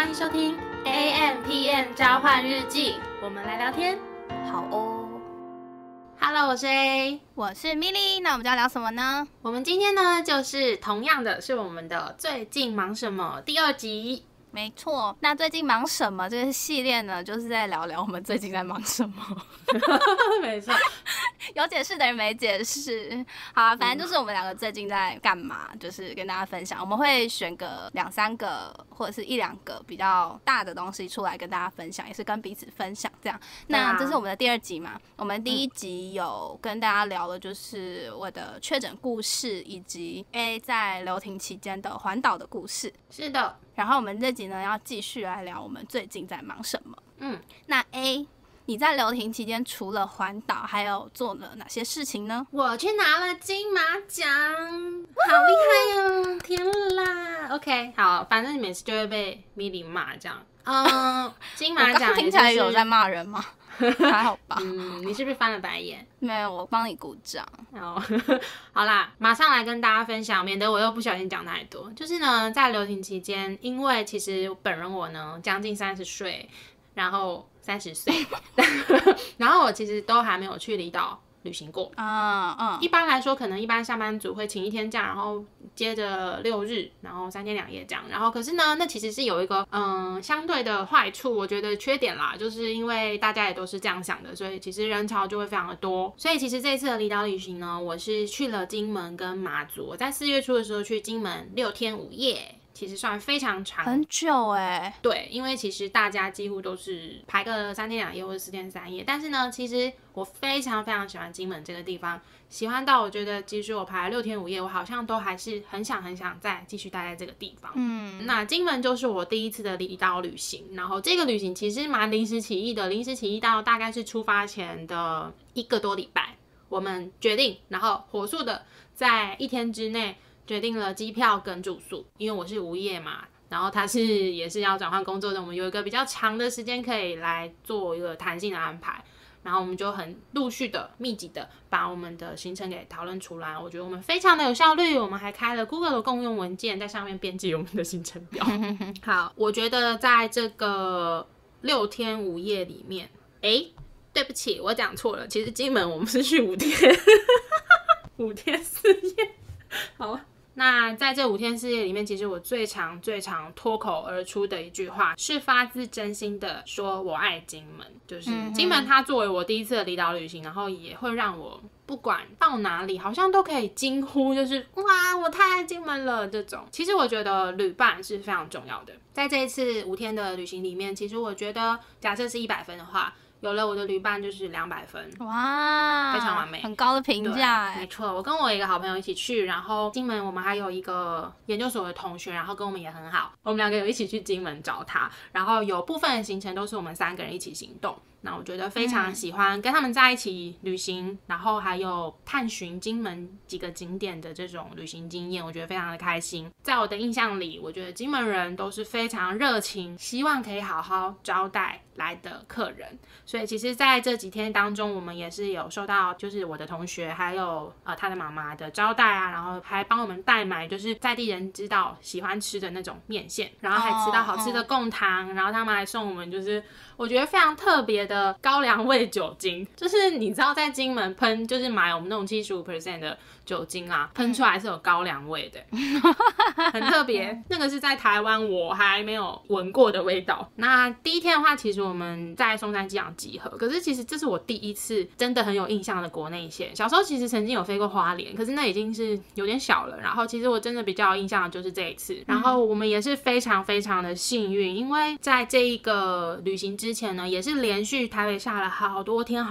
欢迎收听 AMpm 交换日记，我们来聊天。好哦。Hello， 我是 A， 我是 Milly。那我们就要聊什么呢？我们今天呢，就是同样的是我们的最近忙什么第2集。没错，那最近忙什么这个系列呢，就是在聊聊我们最近在忙什么。没错，有解释等于没解释。好啊，反正就是我们两个最近在干嘛，就是跟大家分享。我们会选个2-3个或者是1-2个比较大的东西出来跟大家分享，也是跟彼此分享这样。那这是我们的第2集嘛，我们第1集有跟大家聊的就是我的确诊故事，以及 A 在留停期间的环岛的故事。是的。然后我们这集呢要继续来聊我们最近在忙什么。那 A， 你在留停期间除了环岛，还有做了哪些事情呢？我去拿了金马奖，好厉害哦！天啦 ，OK， 好，反正你每次就会被 Milly 骂这样。金马奖、我刚听起来有在骂人吗？还好吧。你是不是翻了白眼？没有，我帮你鼓掌。好啦，马上来跟大家分享，免得我又不小心讲太多。就是呢，在留停期间，因为其实本人我呢将近30岁，然后30岁，然后我其实都还没有去离岛旅行过。一般来说，可能一般上班族会请1天假，然后接着6日，然后3天2夜这样。然后可是呢，那其实是有一个相对的坏处，我觉得缺点啦，就是因为大家也都是这样想的，所以其实人潮就会非常的多。所以其实这次的离岛旅行呢，我是去了金门跟马祖。我在4月初的时候去金门6天5夜。其实算非常长，很久欸。对，因为其实大家几乎都是排个3天2夜或者4天3夜，但是呢，其实我非常非常喜欢金门这个地方，喜欢到我觉得即使我排了6天5夜，我好像都还是很想再继续待在这个地方。那金门就是我第1次的离岛旅行，然后这个旅行其实蛮临时起意的，临时起意到大概是出发前的1个多礼拜，我们决定，然后火速的在1天之内决定了机票跟住宿，因为我是无业嘛，然后他也是要转换工作的，我们有一个比较长的时间可以来做一个弹性的安排，然后我们就很陆续的密集的把我们的行程给讨论出来，我觉得我们非常的有效率，我们还开了 Google 的共用文件，在上面编辑我们的行程表。好，我觉得在这个6天5夜里面，对不起，我讲错了，其实金门我们是去5天5天4夜。好，那在这5天4夜里面，其实我最常脱口而出的一句话是发自真心的说我爱金门，就是金门它作为我第1次的离岛旅行，然后也会让我不管到哪里好像都可以惊呼，就是哇我太爱金门了这种。其实我觉得旅伴是非常重要的，在这一次5天的旅行里面，其实我觉得假设是100分的话，有了我的旅伴就是200分，哇，非常完美，很高的评价。没错，我跟我一个好朋友一起去，然后金门我们还有一个研究所的同学，然后跟我们也很好，我们2个有一起去金门找他，然后有部分的行程都是我们3个人一起行动。那我觉得非常喜欢跟他们在一起旅行，然后还有探寻金门几个景点的这种旅行经验，我觉得非常的开心。在我的印象里，我觉得金门人都是非常热情，希望可以好好招待来的客人。所以其实在这几天当中，我们也是有受到就是我的同学还有他的妈妈的招待啊，然后还帮我们代买就是在地人知道喜欢吃的那种面线，然后还吃到好吃的贡糖，然后他们还送我们就是我觉得非常特别的高粱味酒精，就是你知道在金门喷就是买我们那种75% 的酒精啊，喷出来是有高粱味的，很特别。那个是在台湾我还没有闻过的味道。那第1天的话，其实我们在松山机场集合，可是其实这是我第1次真的很有印象的国内线。小时候其实曾经有飞过花莲，可是那已经是有点小了。然后其实我真的比较有印象的就是这一次。然后我们也是非常非常的幸运，因为在这一个旅行之前呢，也是连续台北下了好多天，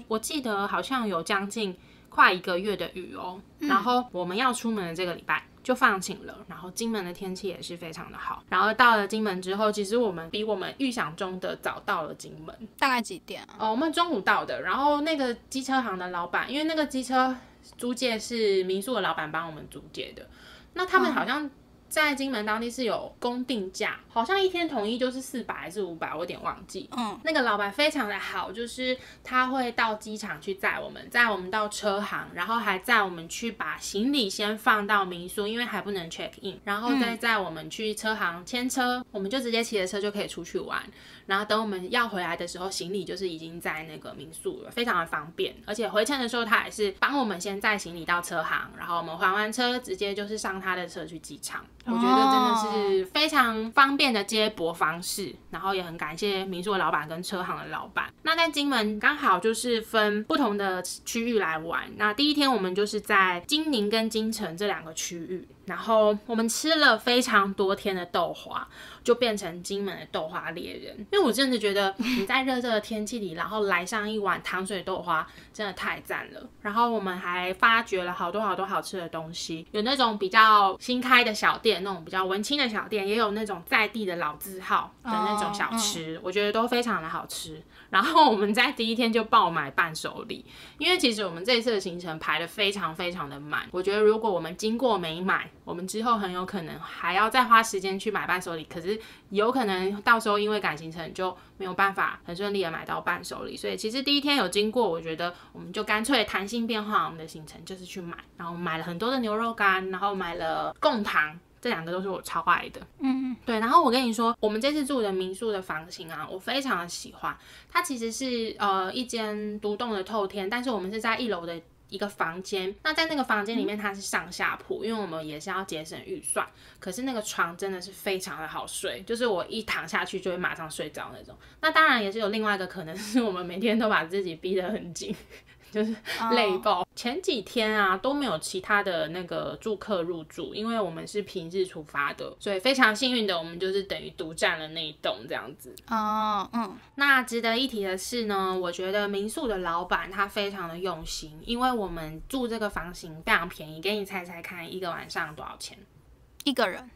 我记得好像有将近快1个月的雨哦。然后我们要出门的这个礼拜就放晴了，然后金门的天气也是非常的好。然后到了金门之后，其实我们比我们预想中的早到了金门。大概几点啊？我们中午到的。然后那个机车行的老板，因为那个机车租借是民宿的老板帮我们租借的，那他们好像在金门当地是有公定价，好像一天统一就是400还是500，我有点忘记。那个老板非常的好，就是他会到机场去载我们到车行，然后还载我们去把行李先放到民宿，因为还不能 check in， 然后再载我们去车行牵车，我们就直接骑着车就可以出去玩。然后等我们要回来的时候，行李就是已经在那个民宿了，非常的方便。而且回程的时候，他也是帮我们先载行李到车行，然后我们还完车，直接就是上他的车去机场。我觉得真的是非常方便的接驳方式，然后也很感谢民宿的老板跟车行的老板。那在金门刚好就是分不同的区域来玩。那第一天我们就是在金宁跟金城这2个区域，然后我们吃了非常多天的豆花，就变成金门的豆花猎人。因为我真的觉得你在热热的天气里，然后来上一碗糖水豆花，真的太赞了。然后我们还发掘了好多好吃的东西，有那种比较新开的小店，那种比较文青的小店，也有那种在地的老字号的那种小吃，我觉得都非常的好吃。然后我们在第一天就爆买伴手礼，因为其实我们这一次的行程排得非常的满，我觉得如果我们经过没买，我们之后很有可能还要再花时间去买伴手礼，可是有可能到时候因为赶行程就没有办法很顺利的买到伴手礼。所以其实第一天有经过，我觉得我们就干脆弹性变化我们的行程，就是去买，然后买了很多的牛肉干，然后买了贡糖，这2个都是我超爱的。对。然后我跟你说，我们这次住的民宿的房型啊，我非常的喜欢。它其实是一间独栋的透天，但是我们是在1楼的一个房间。那在那个房间里面它是上下铺，因为我们也是要节省预算。可是那个床真的是非常的好睡，就是我一躺下去就会马上睡着那种。那当然也是有另外一个可能，是我们每天都把自己逼得很紧。就是累爆。前几天啊都没有其他的那个住客入住，因为我们是平日出发的，所以非常幸运的我们就是等于独占了那一栋这样子。那值得一提的是呢，我觉得民宿的老板他非常的用心，因为我们住这个房型非常便宜，给你猜猜看一个晚上多少钱？一个人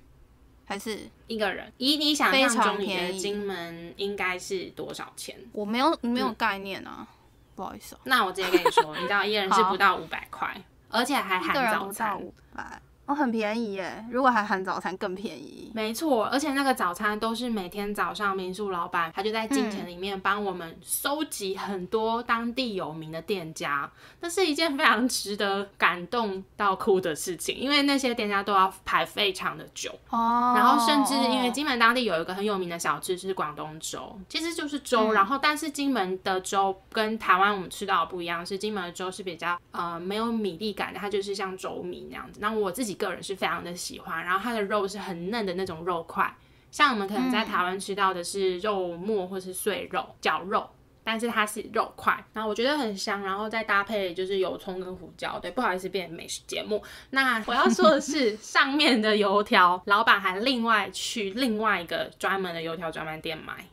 还是一个人？以你想象中你的金门应该是多少钱？我没有概念啊。不好意思那我直接跟你说，你知道一人是不到500块，而且还含早餐。一个人不到500，很便宜耶！如果还含早餐更便宜。没错，而且那个早餐都是每天早上民宿老板他就在金城里面帮我们收集很多当地有名的店家，那是一件非常值得感动到哭的事情，因为那些店家都要排非常的久。然后甚至因为金门当地有一个很有名的小吃是广东粥，其实就是粥，然后但是金门的粥跟台湾我们吃到的不一样，是金门的粥是比较没有米粒感的，它就是像粥米那样子。那我自己个人是非常的喜欢，然后它的肉是很嫩的那种肉块，像我们可能在台湾吃到的是肉末或是碎肉、绞肉，但是它是肉块，然后我觉得很香，然后再搭配就是油葱跟胡椒。对，不好意思变成美食节目。那我要说的是，上面的油条，老板还另外去另外一个专门的油条专卖店买。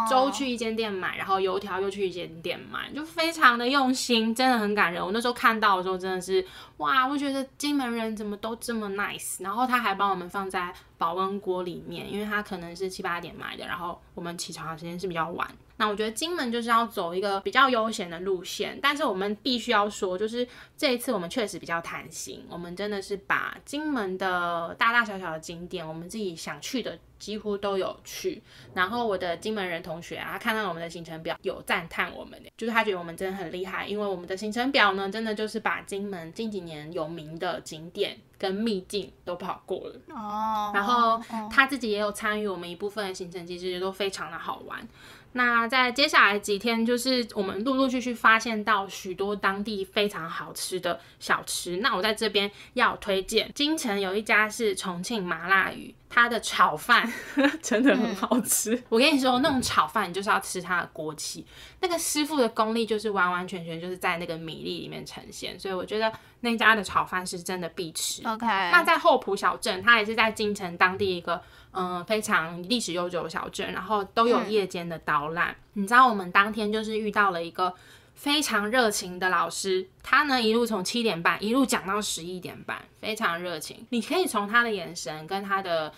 粥去一间店买，然后油条又去一间店买，就非常的用心，真的很感人。我那时候看到的时候真的是哇，我觉得金门人怎么都这么 nice。然后他还帮我们放在保温锅里面，因为他可能是7、8点买的，然后我们起床的时间是比较晚。那我觉得金门就是要走一个比较悠闲的路线，但是我们必须要说，就是这一次我们确实比较贪心，我们真的是把金门的大大小小的景点，我们自己想去的几乎都有去。然后我的金门人同学啊，他看到我们的行程表有赞叹我们，就是他觉得我们真的很厉害，因为我们的行程表呢，真的就是把金门近几年有名的景点跟秘境都跑过了。然后他自己也有参与我们一部分的行程，其实都非常的好玩。那在接下来几天，就是我们陆陆续续发现到许多当地非常好吃的小吃。那我在这边要推荐，金城有一家是重庆麻辣鱼，它的炒饭真的很好吃。我跟你说，那种炒饭你就是要吃它的锅气，那个师傅的功力就是完完全全就是在那个米粒里面呈现，所以我觉得那家的炒饭是真的必吃。那在后埔小镇，它也是在金城当地一个非常历史悠久的小镇，然后都有夜间的导览。你知道我们当天就是遇到了一个非常热情的老师，他呢一路从7点半一路讲到11点半，非常热情。你可以从他的眼神跟他的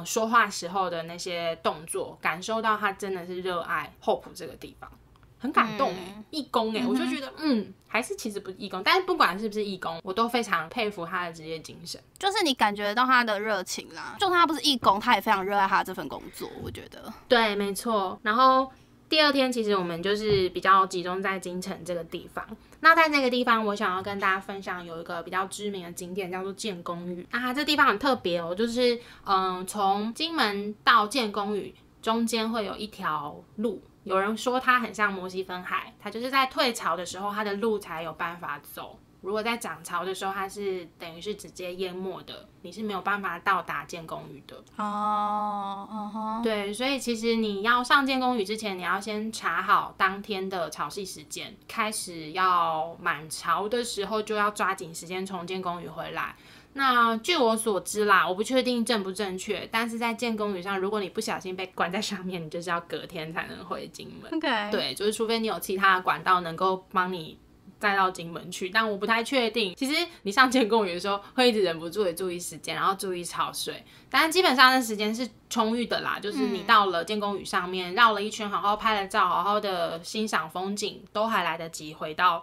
说话时候的那些动作，感受到他真的是热爱后埔这个地方。很感动义工我就觉得还是其实不是义工，但是不管是不是义工，我都非常佩服他的职业精神，就是你感觉到他的热情啦。就算他不是义工，他也非常热爱他这份工作，我觉得。对，没错。然后第二天其实我们就是比较集中在金城这个地方。那在这个地方，我想要跟大家分享有一个比较知名的景点叫做建功屿。那这地方很特别就是从金门到建功屿中间会有一条路。有人说它很像摩西分海，它就是在退潮的时候，它的路才有办法走。如果在涨潮的时候，它是等于是直接淹没的，你是没有办法到达建功屿的。对，所以其实你要上建功屿之前，你要先查好当天的潮汐时间，开始要满潮的时候就要抓紧时间从建功屿回来。那据我所知啦，我不确定正不正确，但是在建功屿上，如果你不小心被关在上面，你就是要隔天才能回金门。Okay. 对，就是除非你有其他的管道能够帮你再到金门去，但我不太确定。其实你上建功屿的时候，会一直忍不住也注意时间，然后注意潮水，但是基本上的时间是充裕的啦。就是你到了建功屿上面，绕了一圈，好好拍了照，好好的欣赏风景，都还来得及回到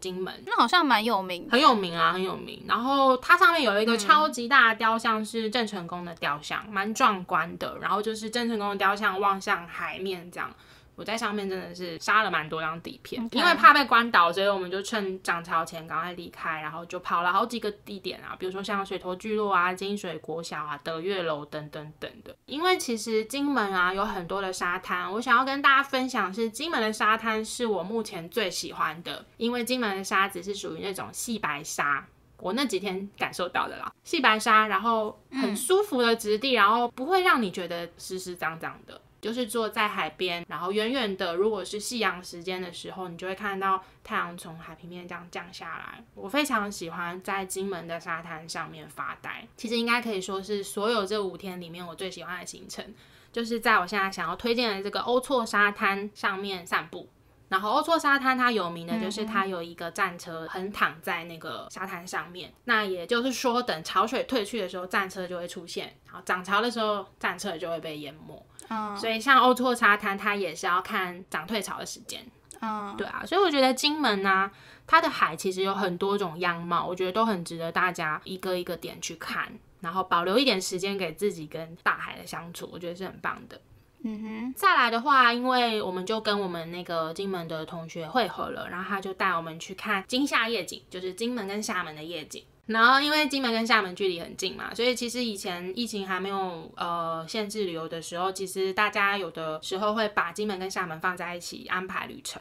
金门。那好像蛮有名的，很有名啊，很有名。然后它上面有一个超级大的雕像，是郑成功的雕像，蛮壮观的。然后就是郑成功的雕像望向海面这样。我在上面真的是杀了蛮多张底片，因为怕被关岛，所以我们就趁涨潮前赶快离开，然后就跑了好几个地点啊，比如说像水头聚落啊、金水国小啊、德月楼等等等的。因为其实金门啊有很多的沙滩，我想要跟大家分享是金门的沙滩是我目前最喜欢的，因为金门的沙子是属于那种细白沙。我那几天感受到的啦，细白沙，然后很舒服的质地，然后不会让你觉得湿湿脏脏的。就是坐在海边，然后远远的，如果是夕阳时间的时候，你就会看到太阳从海平面这样降下来。我非常喜欢在金门的沙滩上面发呆，其实应该可以说是所有这5天里面我最喜欢的行程，就是在我现在想要推荐的这个欧错沙滩上面散步。然后欧错沙滩它有名的就是它有一个战车横躺在那个沙滩上面，那也就是说等潮水退去的时候战车就会出现，然后涨潮的时候战车就会被淹没。所以像欧错沙滩它也是要看涨退潮的时间。对啊，所以我觉得金门啊它的海其实有很多种样貌，我觉得都很值得大家一个一个点去看，然后保留一点时间给自己跟大海的相处，我觉得是很棒的。再来的话，因为我们就跟我们那个金门的同学会合了，然后他就带我们去看金厦夜景，就是金门跟厦门的夜景。然后因为金门跟厦门距离很近嘛，所以其实以前疫情还没有限制旅游的时候，其实大家有的时候会把金门跟厦门放在一起安排旅程。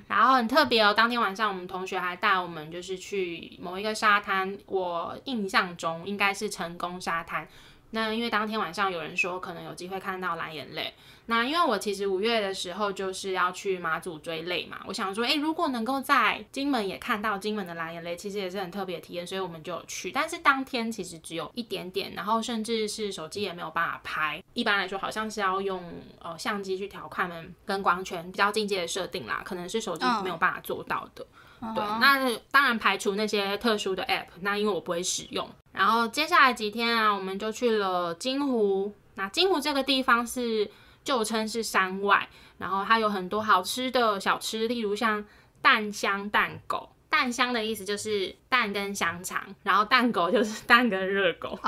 然后很特别当天晚上我们同学还带我们就是去某一个沙滩，我印象中应该是成功沙滩。那因为当天晚上有人说可能有机会看到蓝眼泪，那因为我其实5月的时候就是要去马祖追泪嘛，我想说如果能够在金门也看到金门的蓝眼泪，其实也是很特别的体验，所以我们就有去。但是当天其实只有一点点，然后甚至是手机也没有办法拍，一般来说好像是要用相机去调快门跟光圈，比较进阶的设定啦，可能是手机没有办法做到的。对，那当然排除那些特殊的 app， 那因为我不会使用。然后接下来几天啊，我们就去了金湖。那金湖这个地方是旧称是山外，然后它有很多好吃的小吃，例如像蛋香蛋狗。蛋香的意思就是蛋跟香肠，然后蛋狗就是蛋跟热狗。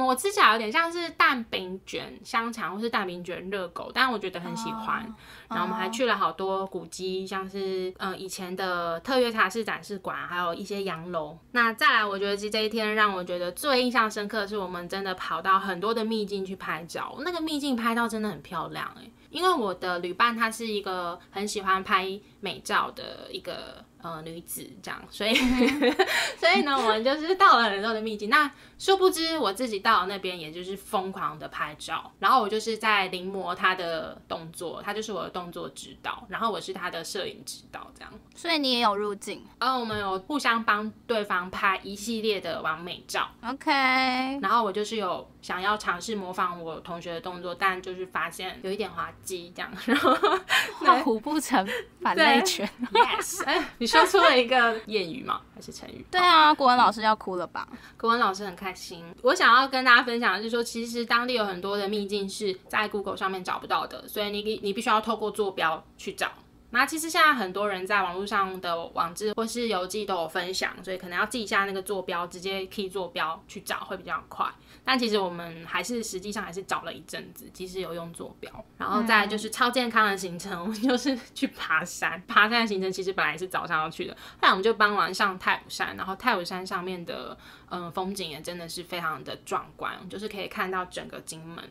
我吃起来有点像是蛋饼卷香肠或是蛋饼卷热狗，但我觉得很喜欢。然后我们还去了好多古迹，像是以前的特约茶室展示馆，还有一些洋楼。那再来，我觉得其实这一天让我觉得最印象深刻的是我们真的跑到很多的秘境去拍照，那个秘境拍到真的很漂亮因为我的旅伴她是一个很喜欢拍美照的一个女子这样，所以呢我们就是到了很多的秘境。那殊不知我自己到了那边也就是疯狂的拍照，然后我就是在临摹她的动作，她就是我的动作指导，然后我是她的摄影指导这样。所以你也有入境？我们有互相帮对方拍一系列的完美照。 OK， 然后我就是有想要尝试模仿我同学的动作，但就是发现有一点滑稽这样，然后画虎不成反类犬。Yes， 你说出了一个谚语吗？还是成语？对啊，国文老师要哭了吧？国文老师很开心。我想要跟大家分享的是说，其实当地有很多的秘境是在 Google 上面找不到的，所以你必须要透过坐标去找。那其实现在很多人在网络上的网志或是游记都有分享，所以可能要记一下那个坐标，直接 key 坐标去找会比较快。但其实我们实际上还是找了一阵子，即使有用坐标。然后再来就是超健康的行程，我们就是去爬山。爬山的行程其实本来是早上要去的，后来我们就傍晚上太武山，然后太武山上面的风景也真的是非常的壮观，就是可以看到整个金门。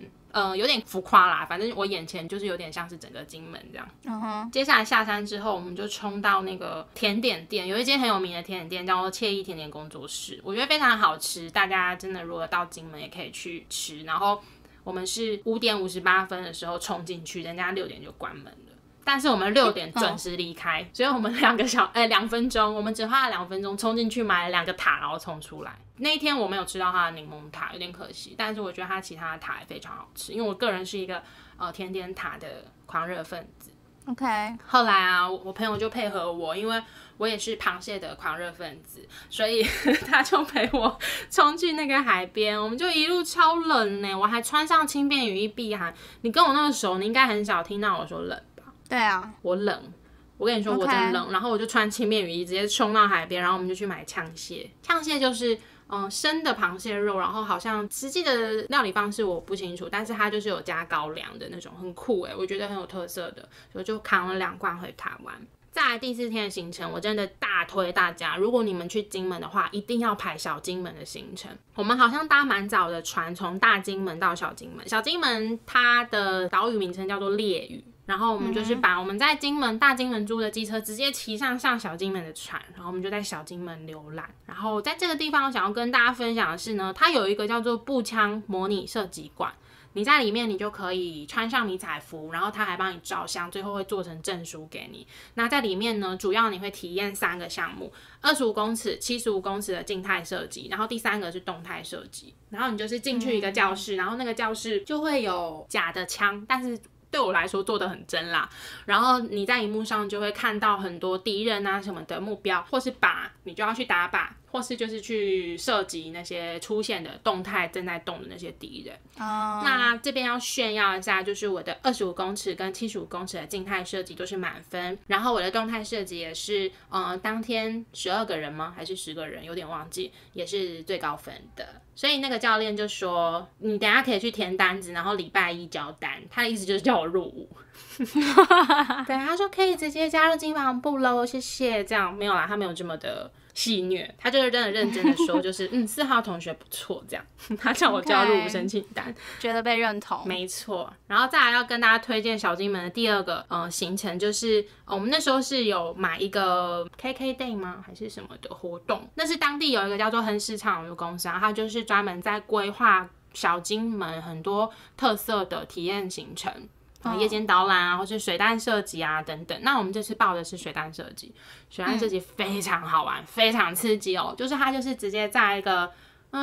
有点浮夸啦，反正我眼前就是有点像是整个金门这样。接下来下山之后，我们就冲到那个甜点店，有一间很有名的甜点店叫做惬意甜点工作室，我觉得非常好吃，大家真的如果到金门也可以去吃。然后我们是5点58分的时候冲进去，人家6点就关门了。但是我们6点准时离开，所以我们2分钟，我们只花了2分钟冲进去买了2个塔，然后冲出来。那一天我没有吃到它的柠檬塔，有点可惜，但是我觉得它其他的塔也非常好吃，因为我个人是一个甜点塔的狂热分子。OK， 后来啊，我朋友就配合我，因为我也是螃蟹的狂热分子，所以他就陪我冲去那个海边，我们就一路超冷呢，我还穿上轻便雨衣避寒。你跟我那么熟，你应该很少听到我说冷。对啊，我冷，我跟你说我真冷，然后我就穿轻便雨衣直接冲到海边，然后我们就去买呛蟹。呛蟹就是生的螃蟹肉，然后好像实际的料理方式我不清楚，但是它就是有加高粱的那种，很酷我觉得很有特色的，所以就扛了2罐回台湾。再来第4天的行程，我真的大推大家，如果你们去金门的话，一定要排小金门的行程。我们好像搭蛮早的船，从大金门到小金门。小金门它的岛屿名称叫做烈屿，然后我们就是把我们在大金门租的机车直接骑上小金门的船，然后我们就在小金门浏览。然后在这个地方我想要跟大家分享的是呢，它有一个叫做步枪模拟射击馆。你在里面你就可以穿上迷彩服，然后他还帮你照相，最后会做成证书给你。那在里面呢，主要你会体验3个项目，25公尺、75公尺的静态射击，然后第3个是动态射击。然后你就是进去一个教室，然后那个教室就会有假的枪，但是对我来说做得很真啦。然后你在荧幕上就会看到很多敌人啊什么的目标，或是靶，你就要去打靶，或是就是去射击那些出现的动态正在动的那些敌人。那这边要炫耀一下，就是我的25公尺跟75公尺的静态射击都是满分，然后我的动态射击也是当天12个人吗？还是10个人？有点忘记，也是最高分的。所以那个教练就说，你等一下可以去填单子，然后礼拜1交单。他的意思就是叫我入伍。对，他说可以直接加入金防部咯，谢谢。这样没有啦，他没有这么的戏谑，他就是真的认真的说，就是4号同学不错这样。他叫我加入伍申请单，觉得被认同，没错。然后再来要跟大家推荐小金门的第2个行程，就是我们那时候是有买一个 KK Day 吗还是什么的活动，那是当地有一个叫做亨氏畅游公司，然后他就是专门在规划小金门很多特色的体验行程。夜间导览啊，或是水弹射击啊等等。那我们这次报的是水弹射击，水弹射击非常好玩，非常刺激哦。就是它就是直接在一个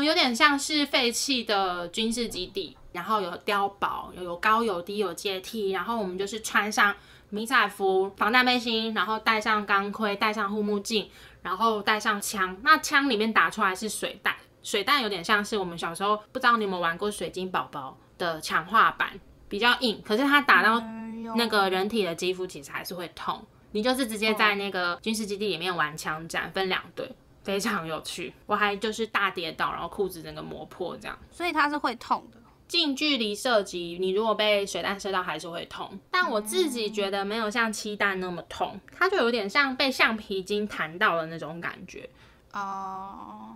有点像是废弃的军事基地，然后有碉堡，有高有低有阶梯，然后我们就是穿上迷彩服、防弹背心，然后戴上钢盔，戴上护目镜，然后带上枪。那枪里面打出来是水弹，水弹有点像是我们小时候不知道你有没有玩过水晶宝宝的强化版。比较硬，可是它打到那个人体的肌肤其实还是会痛。你就是直接在那个军事基地里面玩枪战，分2队，非常有趣。我还就是大跌倒，然后裤子整个磨破这样。所以它是会痛的。近距离射击，你如果被水弹射到还是会痛，但我自己觉得没有像气弹那么痛，它就有点像被橡皮筋弹到的那种感觉。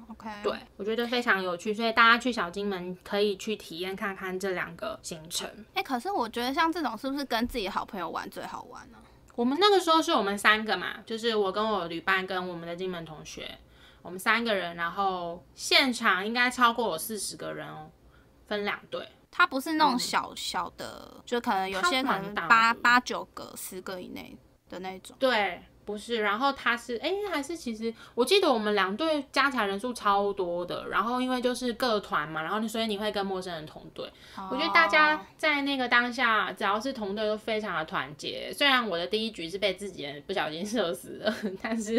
OK， 对，我觉得非常有趣，所以大家去小金门可以去体验看看这2个行程。可是我觉得像这种是不是跟自己好朋友玩最好玩呢？我们那个时候是我们3个嘛，就是我跟我旅伴跟我们的金门同学，我们3个人，然后现场应该超过40个人哦，分2队。它不是那种小的，就可能有些可能8、9个、10个以内的那种。对。不是，然后他是还是其实我记得我们2队加起来人数超多的，然后因为就是各团嘛，然后所以你会跟陌生人同队。我觉得大家在那个当下，只要是同队都非常的团结。虽然我的第1局是被自己人不小心射死了，但是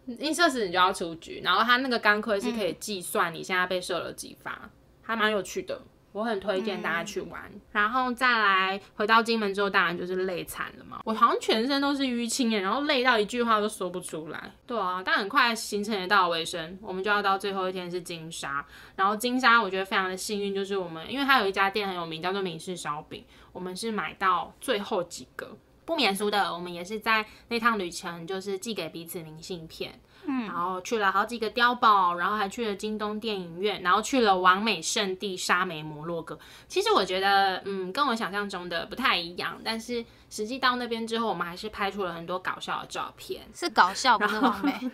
一射死你就要出局，然后他那个钢盔是可以计算你现在被射了几发，还蛮有趣的。我很推荐大家去玩。然后再来回到金门之后，当然就是累惨了嘛，我好像全身都是淤青耶，然后累到一句话都说不出来。对啊，但很快行程也到了尾声，我们就要到最后一天是金沙。然后金沙我觉得非常的幸运，就是我们因为它有一家店很有名，叫做闽式烧饼，我们是买到最后几个。不免俗的，我们也是在那趟旅程就是寄给彼此明信片。然后去了好几个碉堡，然后还去了京东电影院，然后去了完美圣地沙梅摩洛哥。其实我觉得，跟我想象中的不太一样，但是实际到那边之后，我们还是拍出了很多搞笑的照片。是搞笑，不是完美。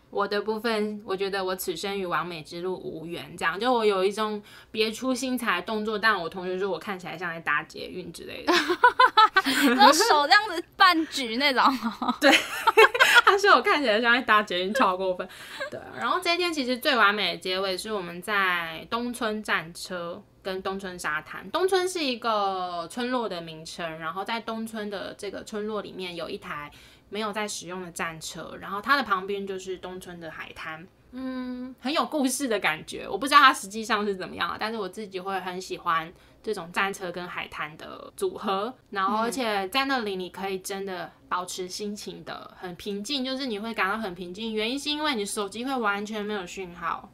我的部分，我觉得我此生与完美之路无缘，这样就我有一种别出心裁的动作，但我同学说我看起来像在搭捷运之类的，然后手这样子半举那种。对，他说我看起来像在搭捷运，超过分。对，然后这一天其实最完美的结尾是我们在东村站车。跟东村沙滩，东村是一个村落的名称，然后在东村的这个村落里面有一台没有在使用的战车，然后它的旁边就是东村的海滩，很有故事的感觉。我不知道它实际上是怎么样，但是我自己会很喜欢这种战车跟海滩的组合，然后而且在那里你可以真的保持心情的很平静，就是你会感到很平静，原因是因为你手机会完全没有讯号。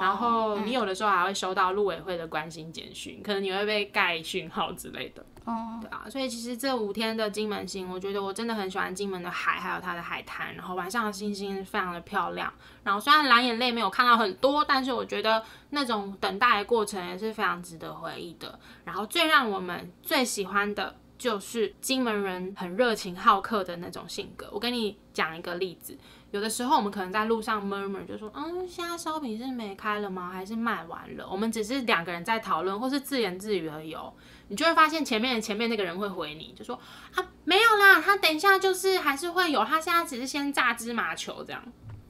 然后你有的时候还会收到陆委会的关心简讯，可能你会被盖讯号之类的。对啊，所以其实这5天的金门行，我觉得我真的很喜欢金门的海，还有它的海滩，然后晚上的星星非常的漂亮。然后虽然蓝眼泪没有看到很多，但是我觉得那种等待的过程也是非常值得回忆的。然后最让我们最喜欢的就是金门人很热情好客的那种性格。我跟你讲一个例子。有的时候我们可能在路上 murmur 就说，现在烧饼是没开了吗？还是卖完了？我们只是2个人在讨论，或是自言自语而已哦。你就会发现前面那个人会回你，就说没有啦，他等一下就是还是会有，他现在只是先炸芝麻球这样。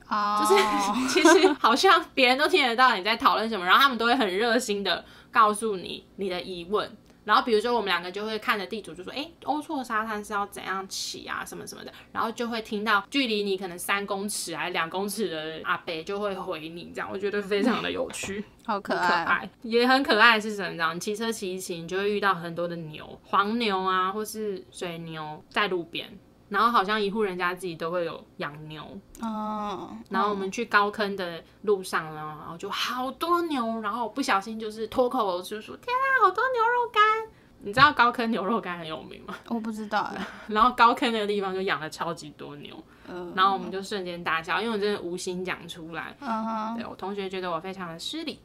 就是其实好像别人都听得到你在讨论什么，然后他们都会很热心的告诉你你的疑问。然后比如说我们2个就会看着地图就说，欧错沙滩是要怎样骑啊什么什么的，然后就会听到距离你可能3公尺还是2公尺的阿伯就会回你，这样我觉得非常的有趣。好可爱，也很可爱的是什么？这样你骑车骑一骑，你就会遇到很多的牛，黄牛啊或是水牛在路边。然后好像一户人家自己都会有养牛然后我们去高坑的路上呢，然后就好多牛，然后不小心就是脱口而出说：“天啊，好多牛肉干！”你知道高坑牛肉干很有名吗？我不知道然后高坑那个地方就养了超级多牛，然后我们就瞬间大笑，因为我真的无心讲出来。对，我同学觉得我非常的失礼。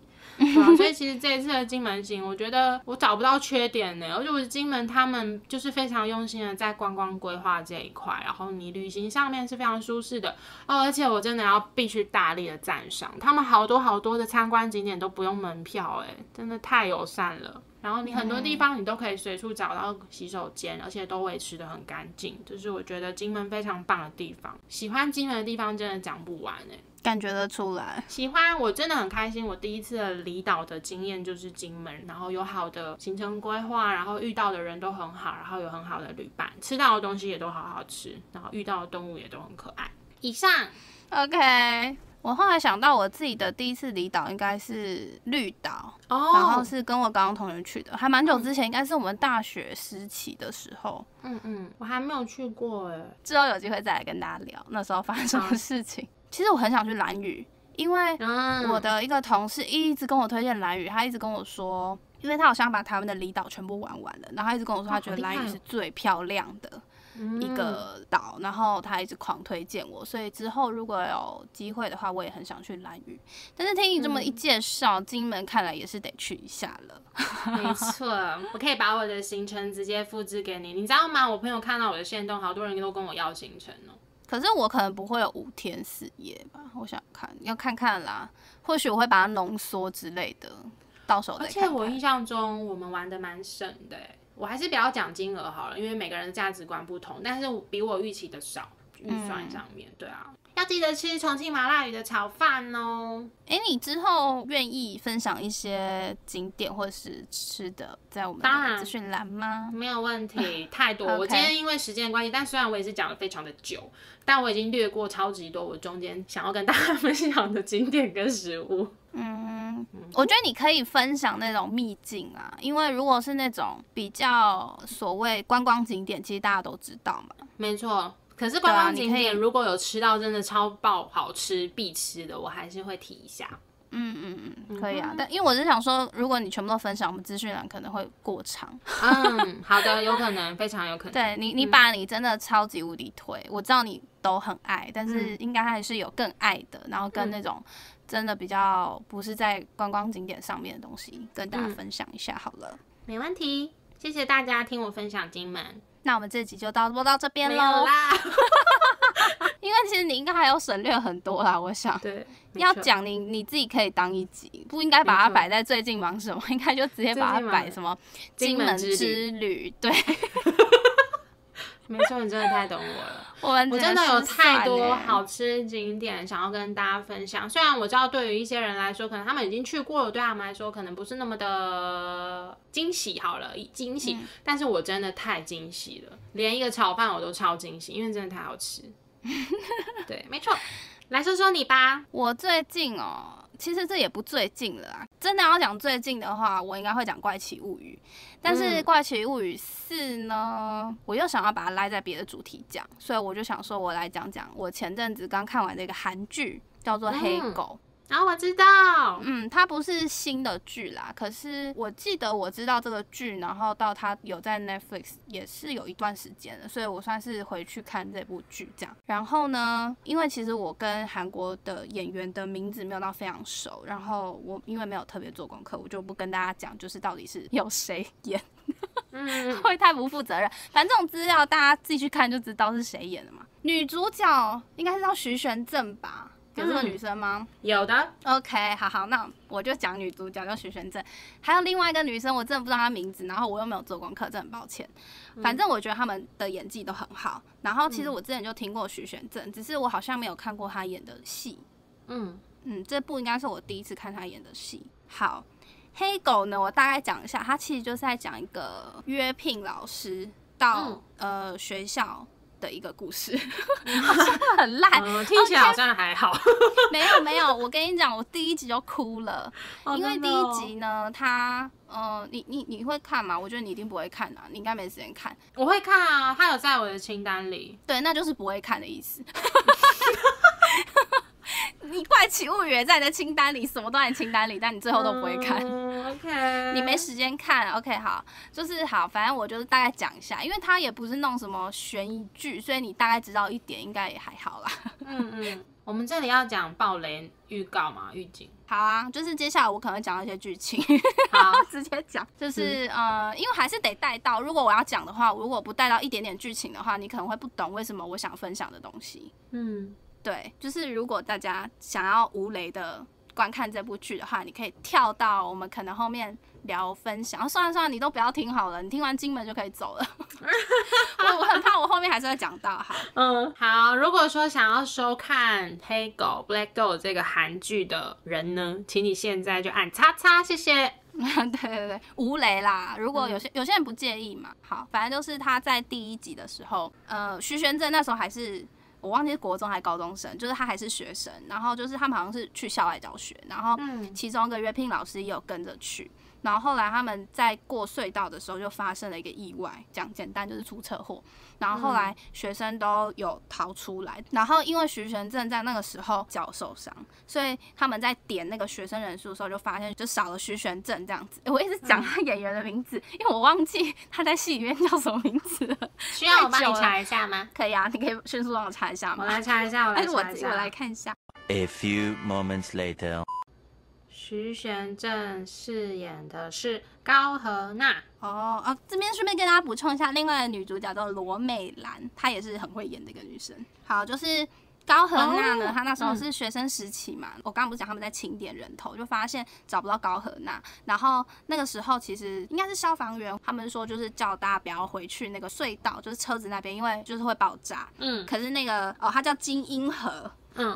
所以其实这一次的金门行，我觉得我找不到缺点呢，而且我金门他们就是非常用心的在观光规划这一块，然后你旅行上面是非常舒适的而且我真的要必须大力的赞赏，他们好多的参观景点都不用门票，真的太友善了。然后你很多地方你都可以随处找到洗手间，而且都维持得很干净，这是我觉得金门非常棒的地方。喜欢金门的地方真的讲不完感觉得出来。喜欢，我真的很开心。我第一次的离岛的经验就是金门，然后有好的行程规划，然后遇到的人都很好，然后有很好的旅伴，吃到的东西也都好好吃，然后遇到的动物也都很可爱。以上 OK。我后来想到我自己的第一次离岛应该是绿岛然后是跟我高中同学去的，还蛮久之前，应该是我们大学时期的时候。我还没有去过之后有机会再来跟大家聊那时候发生什么事情。其实我很想去兰屿，因为我的一个同事一直跟我推荐兰屿，他一直跟我说，因为他好像把台湾的离岛全部玩完了，然后他一直跟我说他觉得兰屿是最漂亮的一个岛，然后他一直狂推荐我，所以之后如果有机会的话，我也很想去兰屿。但是听你这么一介绍，金门看来也是得去一下了。没错，我可以把我的行程直接复制给你，你知道吗？我朋友看到我的限动，好多人都跟我要行程可是我可能不会有5天4夜吧，我想要看看啦，或许我会把它浓缩之类的，到时候再看看。而且我印象中我们玩的蛮省的我还是不要讲金额好了，因为每个人的价值观不同，但是比我预期的少，预算上面对啊。要记得吃重庆麻辣鱼的炒饭哦。你之后愿意分享一些景点或是吃的在我们的资讯栏吗？没有问题，太多。我今天因为时间的关系，但虽然我也是讲的非常的久，但我已经略过超级多我中间想要跟大家分享的景点跟食物。我觉得你可以分享那种秘境啊，因为如果是那种比较所谓观光景点，其实大家都知道嘛。没错。可是观光景点如果有吃到真的超爆好吃必吃的，我还是会提一下。可以啊，但因为我是想说，如果你全部都分享，我们资讯栏可能会过长。好的，有可能，非常有可能。对你把你真的超级无敌推，我知道你都很爱，但是应该还是有更爱的，然后跟那种真的比较不是在观光景点上面的东西，跟大家分享一下好了。没问题，谢谢大家听我分享金门。那我们这集就到这边咯。没有啦。因为其实你应该还有省略很多啦，我想。对，要讲你自己可以当一集，不应该把它摆在最近忙什么，应该就直接把它摆什么金门之旅。对，没错，你真的太懂我了。我真的有太多好吃景点想要跟大家分享。虽然我知道对于一些人来说，可能他们已经去过了，对他们来说可能不是那么的惊喜。好了，惊喜，但是我真的太惊喜了，连一个炒饭我都超惊喜，因为真的太好吃。对，没错。来说说你吧。我最近其实这也不最近了啊。真的要讲最近的话，我应该会讲《怪奇物语》，但是《怪奇物语4》呢，我又想要把它拉在别的主题讲，所以我就想说，我来讲讲我前阵子刚看完的一个韩剧，叫做《黑狗》。然后我知道，它不是新的剧啦，可是我记得我知道这个剧，然后到它有在 Netflix 也是有一段时间了，所以我算是回去看这部剧这样。然后呢，因为其实我跟韩国的演员的名字没有到非常熟，然后我因为没有特别做功课，我就不跟大家讲，就是到底是有谁演，会太不负责任。反正这种资料大家自己去看就知道是谁演的嘛。女主角应该是叫徐玄正吧？有这个女生吗？有的。OK， 好，那我就讲女主角叫徐玄正，还有另外一个女生，我真的不知道她名字，然后我又没有做功课，真的很抱歉。反正我觉得他们的演技都很好。然后其实我之前就听过徐玄正，只是我好像没有看过她演的戏。这部应该是我第一次看她演的戏。好，黑狗呢，我大概讲一下，它其实就是在讲一个约聘老师到学校的一个故事，好像很烂，听起来好像还好。没有，我跟你讲，我第一集就哭了，因为第一集呢，它你会看吗？我觉得你一定不会看啊，你应该没时间看。我会看啊，它有在我的清单里。对，那就是不会看的意思。你怪奇物语也在你的清单里，什么都在你清单里，但你最后都不会看。OK， 你没时间看。OK， 好，就是好，反正我就是大概讲一下，因为它也不是弄什么悬疑剧，所以你大概知道一点，应该也还好啦。我们这里要讲爆雷预告嘛，预警。好啊，就是接下来我可能会讲到一些剧情，好，直接讲，就是因为还是得带到，如果我要讲的话，如果不带到一点点剧情的话，你可能会不懂为什么我想分享的东西。对，就是如果大家想要无雷的观看这部剧的话，你可以跳到我们可能后面聊分享。算了，你都不要听好了，你听完金门就可以走了。我很怕我后面还是会讲到。好，如果说想要收看《黑狗》Black Gold 这个韩剧的人呢，请你现在就按叉叉，谢谢。对，无雷啦。如果有些人不介意嘛，好，反正就是他在第一集的时候，徐玄正那时候还是。我忘记是国中还是高中生，就是他还是学生，然后就是他们好像是去校外教学，然后其中一个约聘老师也有跟着去，然后后来他们在过隧道的时候就发生了一个意外，讲简单就是出车祸，然后后来学生都有逃出来，然后因为徐玄正在那个时候脚受伤，所以他们在点那个学生人数的时候就发现就少了徐玄正这样子。我一直讲他演员的名字，因为我忘记他在戏里面叫什么名字了。需要我帮你查一下吗？可以啊，你可以迅速帮我查一下吗？我来查一下，我来看一下。A few moments later， 徐玄正饰演的是高荷娜。这边顺便跟大家补充一下，另外的女主角叫罗美兰，她也是很会演的一个女生。好，就是高荷娜呢，她那时候是学生时期嘛，我刚刚不是讲他们在清点人头，就发现找不到高荷娜，然后那个时候其实应该是消防员，他们说就是叫大家不要回去那个隧道，就是车子那边，因为就是会爆炸。可是那个她叫金英和。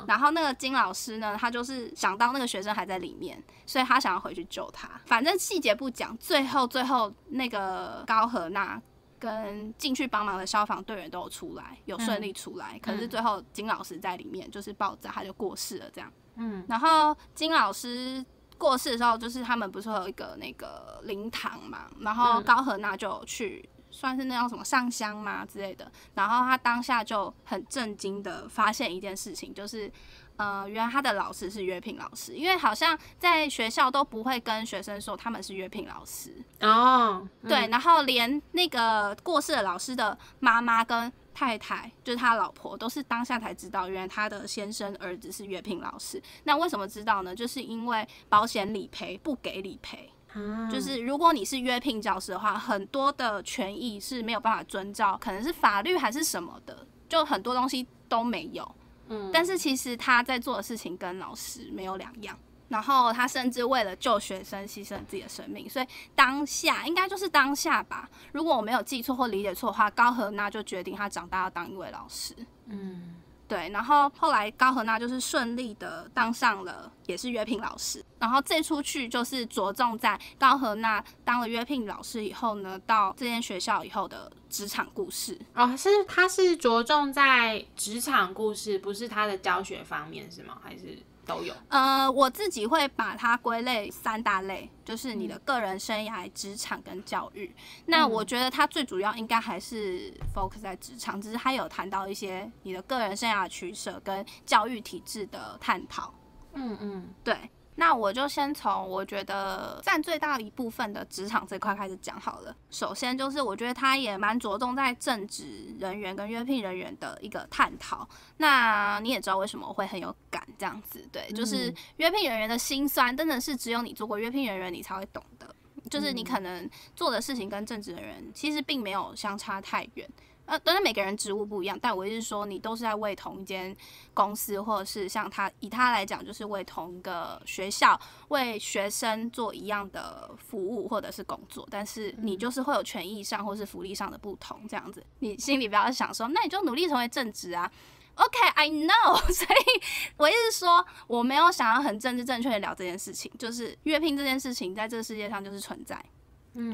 然后那个金老师呢，他就是想到那个学生还在里面，所以他想要回去救他。反正细节不讲，最后那个高荷娜跟进去帮忙的消防队员都有出来，有顺利出来。可是最后金老师在里面就是爆炸，他就过世了这样。然后金老师过世的时候，就是他们不是会有一个那个灵堂嘛，然后高荷娜就有去。算是那种什么上香嘛之类的，然后他当下就很震惊的发现一件事情，就是原来他的老师是约聘老师，因为好像在学校都不会跟学生说他们是约聘老师哦，对，然后连那个过世的老师的妈妈跟太太，就是他老婆，都是当下才知道，原来他的先生儿子是约聘老师。那为什么知道呢？就是因为保险理赔不给理赔。就是如果你是约聘教师的话，很多的权益是没有办法遵照，可能是法律还是什么的，就很多东西都没有。但是其实他在做的事情跟老师没有两样。然后他甚至为了救学生牺牲自己的生命，所以当下应该就是当下吧，如果我没有记错或理解错的话，高荷娜就决定他长大要当一位老师。对，然后后来高荷娜就是顺利的当上了也是约聘老师，然后这出剧就是着重在高荷娜当了约聘老师以后呢，到这间学校以后的职场故事。哦，他是着重在职场故事，不是他的教学方面是吗？还是都有？我自己会把它归类3大类，就是你的个人生涯、职场跟教育。那我觉得它最主要应该还是 focus 在职场，只是它有谈到一些你的个人生涯的取舍跟教育体制的探讨。对。那我就先从我觉得占最大一部分的职场这块开始讲好了。首先就是我觉得他也蛮着重在正职人员跟约聘人员的一个探讨。那你也知道为什么我会很有感这样子，对，就是约聘人员的辛酸，真的是只有你做过约聘人员你才会懂的。就是你可能做的事情跟正职人员其实并没有相差太远。当然每个人职务不一样，但我是说你都是在为同一间公司，或者是像他以他来讲，就是为同一个学校为学生做一样的服务或者是工作，但是你就是会有权益上或是福利上的不同，这样子，你心里不要想说，那你就努力成为正职啊。OK，I know， 所以我一直说我没有想要很政治正确的聊这件事情，就是约聘这件事情在这个世界上就是存在。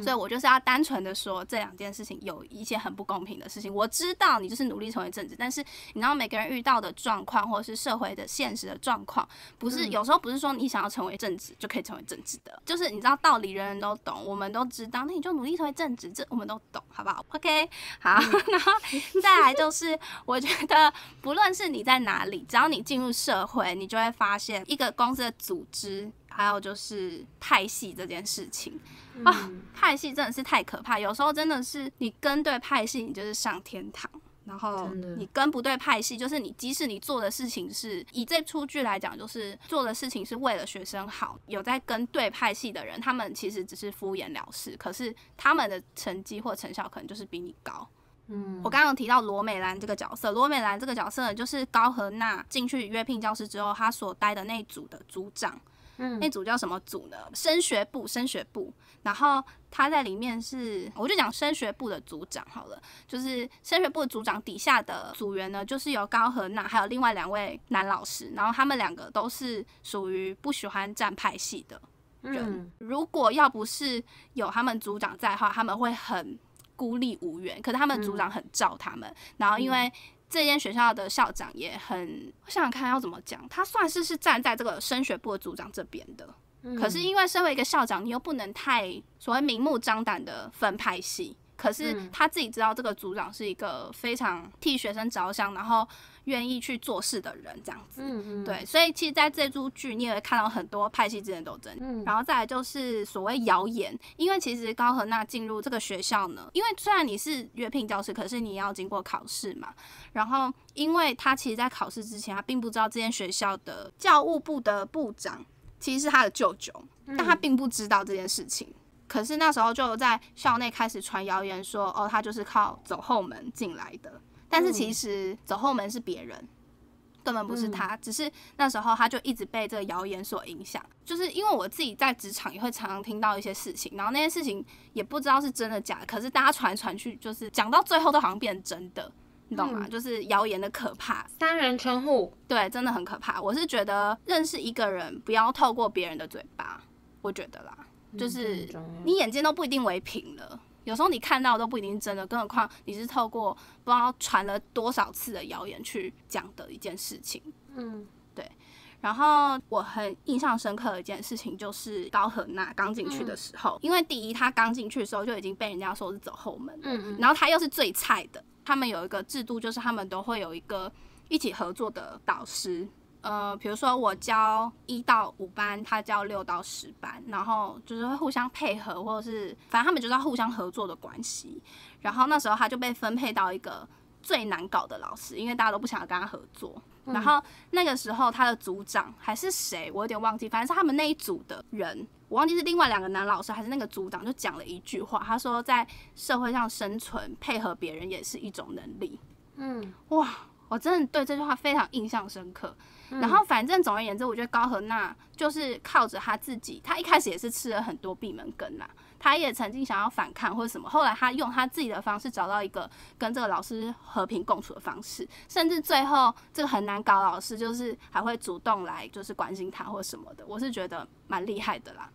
所以我就是要单纯的说这2件事情有一些很不公平的事情。我知道你就是努力成为正职，但是你知道每个人遇到的状况或者是社会的现实的状况，不是有时候不是说你想要成为正职就可以成为正职的，就是你知道道理人人都懂，我们都知道，那你就努力成为正职，这我们都懂，好不好 ？OK， 好，然后再来就是我觉得不论是你在哪里，只要你进入社会，你就会发现一个公司的组织。还有就是派系这件事情派系真的是太可怕，有时候真的是你跟对派系你就是上天堂，然后你跟不对派系，就是你即使你做的事情是以这出剧来讲，就是做的事情是为了学生好，有在跟对派系的人，他们其实只是敷衍了事，可是他们的成绩或成效可能就是比你高。我刚刚提到罗美兰这个角色，罗美兰这个角色呢，就是高荷娜进去约聘教师之后，他所待的那组的组长。那组叫什么组呢？升学部。然后他在里面是，我就讲升学部的组长好了。就是升学部的组长底下的组员呢，就是有高荷娜，还有另外2位男老师。然后他们2个都是属于不喜欢站派系的人。如果要不是有他们组长在的话，他们会很孤立无援。可是他们组长很罩他们，然后因为这间学校的校长也很，我想想看要怎么讲，他算是站在这个升学部的组长这边的。可是因为身为一个校长，你又不能太所谓明目张胆的分派系。可是他自己知道这个组长是一个非常替学生着想，然后愿意去做事的人，这样子。对，所以其实在这出剧你也会看到很多派系之间的斗争。然后再来就是所谓谣言，因为其实高荷娜进入这个学校呢，因为虽然你是约聘教师，可是你要经过考试嘛。然后因为他其实在考试之前，他并不知道这间学校的教务部的部长其实是他的舅舅，但他并不知道这件事情。可是那时候就在校内开始传谣言说，他就是靠走后门进来的。但是其实走后门是别人，根本不是他。只是那时候他就一直被这个谣言所影响。就是因为我自己在职场也会常常听到一些事情，然后那些事情也不知道是真的假的，可是大家传来传去，就是讲到最后都好像变真的。你懂吗？就是谣言的可怕，3人称呼，对，真的很可怕。我是觉得认识一个人不要透过别人的嘴巴，我觉得啦，就是你眼睛都不一定为凭了，有时候你看到都不一定是真的，更何况你是透过不知道传了多少次的谣言去讲的一件事情。对。然后我很印象深刻的一件事情就是高和娜刚进去的时候，因为第一他刚进去的时候就已经被人家说是走后门了，然后他又是最菜的。他们有一个制度，就是他们都会有一个一起合作的导师。比如说我教1到5班，他教6到10班，然后就是会互相配合，或者是反正他们就是要互相合作的关系。然后那时候他就被分配到一个最难搞的老师，因为大家都不想要跟他合作。然后那个时候他的组长还是谁，我有点忘记，反正是他们那一组的人，我忘记是另外2个男老师还是那个组长，就讲了一句话，他说在社会上生存，配合别人也是一种能力。哇，我真的对这句话非常印象深刻。然后反正总而言之，我觉得高和娜就是靠着他自己，他一开始也是吃了很多闭门羹啦，他也曾经想要反抗或者什么，后来他用他自己的方式找到一个跟这个老师和平共处的方式，甚至最后这个很难搞的老师就是还会主动来就是关心他或什么的，我是觉得蛮厉害的啦。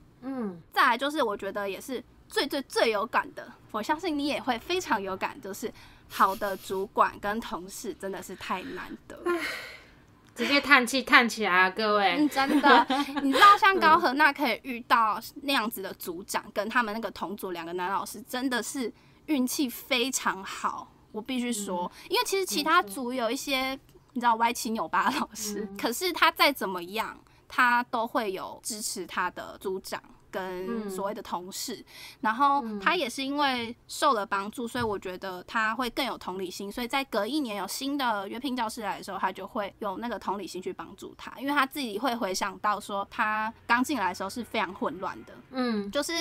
再来就是我觉得也是最有感的，我相信你也会非常有感，就是好的主管跟同事真的是太难得了。直接叹气叹起来啊，各位！真的，你知道像高和娜可以遇到那样子的组长，跟他们那个同组2个男老师，真的是运气非常好。我必须说，因为其实其他组有一些你知道歪七扭八的老师，可是他再怎么样，他都会有支持他的组长跟所谓的同事，然后他也是因为受了帮助，所以我觉得他会更有同理心，所以在隔1年有新的约聘教师来的时候，他就会有那个同理心去帮助他，因为他自己会回想到说他刚进来的时候是非常混乱的。就是